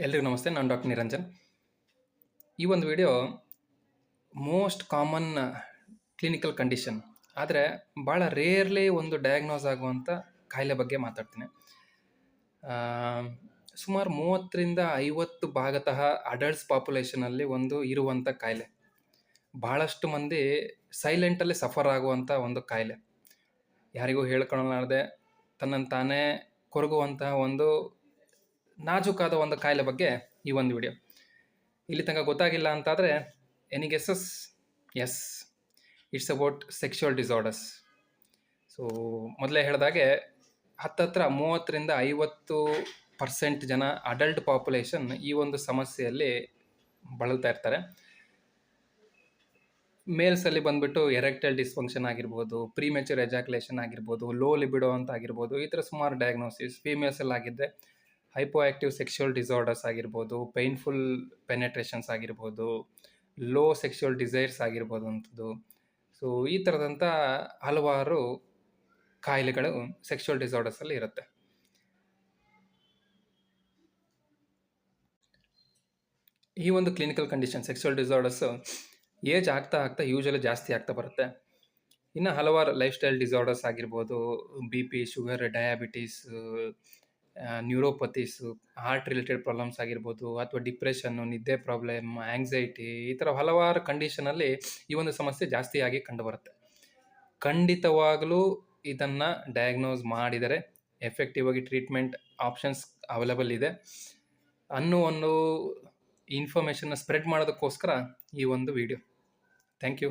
ಎಲ್ರಿಗೂ ನಮಸ್ತೆ. ನಾನು ಡಾಕ್ಟರ್ ನಿರಂಜನ್. ಈ ಒಂದು video most common clinical condition, ಆದರೆ ಭಾಳ ರೇರ್ಲಿ ಒಂದು ಡಯಾಗ್ನೋಸ್ ಆಗುವಂಥ ಕಾಯಿಲೆ ಬಗ್ಗೆ ಮಾತಾಡ್ತೀನಿ. ಸುಮಾರು 30-50 ಭಾಗತಃ ಅಡಲ್ಟ್ಸ್ ಪಾಪ್ಯುಲೇಷನಲ್ಲಿ ಒಂದು ಇರುವಂಥ ಕಾಯಿಲೆ. ಭಾಳಷ್ಟು ಮಂದಿ ಸೈಲೆಂಟಲ್ಲಿ ಸಫರ್ ಆಗುವಂಥ ಒಂದು ಕಾಯಿಲೆ. ಯಾರಿಗೂ ಹೇಳ್ಕೊಳ್ಳಲಾರದೆ ತನ್ನನ್ನು ತಾನೇ ಕೊರಗುವಂತಹ ಒಂದು ನಾಜೂಕಾದ ಒಂದು ಕಾಯಿಲೆ ಬಗ್ಗೆ ಈ ಒಂದು ವಿಡಿಯೋ. ಇಲ್ಲಿ ತನಕ ಗೊತ್ತಾಗಿಲ್ಲ ಅಂತಾದರೆ any guesses? Yes, it's about sexual disorders. So ಮೊದಲೇ ಹೇಳಿದಾಗೆ ಹತ್ತತ್ರ 30-50% ಜನ ಅಡಲ್ಟ್ ಪಾಪ್ಯುಲೇಷನ್ ಈ ಒಂದು ಸಮಸ್ಯೆಯಲ್ಲಿ ಬಳಲ್ತಾ ಇರ್ತಾರೆ. ಮೇಲ್ಸಲ್ಲಿ ಬಂದ್ಬಿಟ್ಟು ಎರೆಕ್ಟೈಲ್ ಡಿಸ್ಫಂಕ್ಷನ್ ಆಗಿರ್ಬೋದು, ಪ್ರೀಮೆಚೂರ್ ಎಜಾಕ್ಯುಲೇಷನ್ ಆಗಿರ್ಬೋದು, ಲೋ ಲಿಬಿಡೋ ಅಂತ ಆಗಿರ್ಬೋದು, ಈ ಥರ ಸುಮಾರು ಡಯಾಗ್ನೋಸಿಸ್. ಫೀಮೇಲ್ಸಲ್ಲಿ ಆಗಿದ್ದರೆ ಹೈಪೋ ಆ್ಯಕ್ಟಿವ್ ಸೆಕ್ಷುವಲ್ ಡಿಸಾರ್ಡರ್ಸ್ ಆಗಿರ್ಬೋದು, ಪೈನ್ಫುಲ್ ಪೆನೆಟ್ರೇಷನ್ಸ್ ಆಗಿರ್ಬೋದು, ಲೋ ಸೆಕ್ಷುವಲ್ ಡಿಸೈರ್ಸ್ ಆಗಿರ್ಬೋದು ಅಂಥದ್ದು. ಸೊ ಈ ಥರದಂಥ ಹಲವಾರು ಕಾಯಿಲೆಗಳು ಸೆಕ್ಷುವಲ್ ಡಿಸಾರ್ಡರ್ಸಲ್ಲಿ ಇರುತ್ತೆ. ಈ ಒಂದು clinical condition sexual disorders age ಆಗ್ತಾ ಯೂಶಲಿ ಜಾಸ್ತಿ ಆಗ್ತಾ ಬರುತ್ತೆ. ಇನ್ನು ಹಲವಾರು ಲೈಫ್ ಸ್ಟೈಲ್ ಡಿಸಾರ್ಡರ್ಸ್ ಆಗಿರ್ಬೋದು, BP, sugar, diabetes, neuropathies, heart related problems ಆಗಿರ್ಬೋದು, ಅಥವಾ ಡಿಪ್ರೆಷನ್ನು, ನಿದ್ದೆ ಪ್ರಾಬ್ಲಮ್, ಆ್ಯಂಗ್ಸೈಟಿ, ಈ ಥರ ಹಲವಾರು ಕಂಡೀಷನಲ್ಲಿ ಈ ಒಂದು ಸಮಸ್ಯೆ ಜಾಸ್ತಿಯಾಗಿ ಕಂಡುಬರುತ್ತೆ. ಖಂಡಿತವಾಗಲೂ ಇದನ್ನು ಡಯಾಗ್ನೋಸ್ ಮಾಡಿದರೆ ಎಫೆಕ್ಟಿವ್ ಆಗಿ ಟ್ರೀಟ್ಮೆಂಟ್ ಆಪ್ಷನ್ಸ್ ಅವೈಲೇಬಲ್ ಇದೆ ಅನ್ನೋ ಒಂದು ಇನ್ಫಾರ್ಮೇಷನ್ನ ಸ್ಪ್ರೆಡ್ ಮಾಡೋದಕ್ಕೋಸ್ಕರ ಈ ಒಂದು ವಿಡಿಯೋ. Thank you.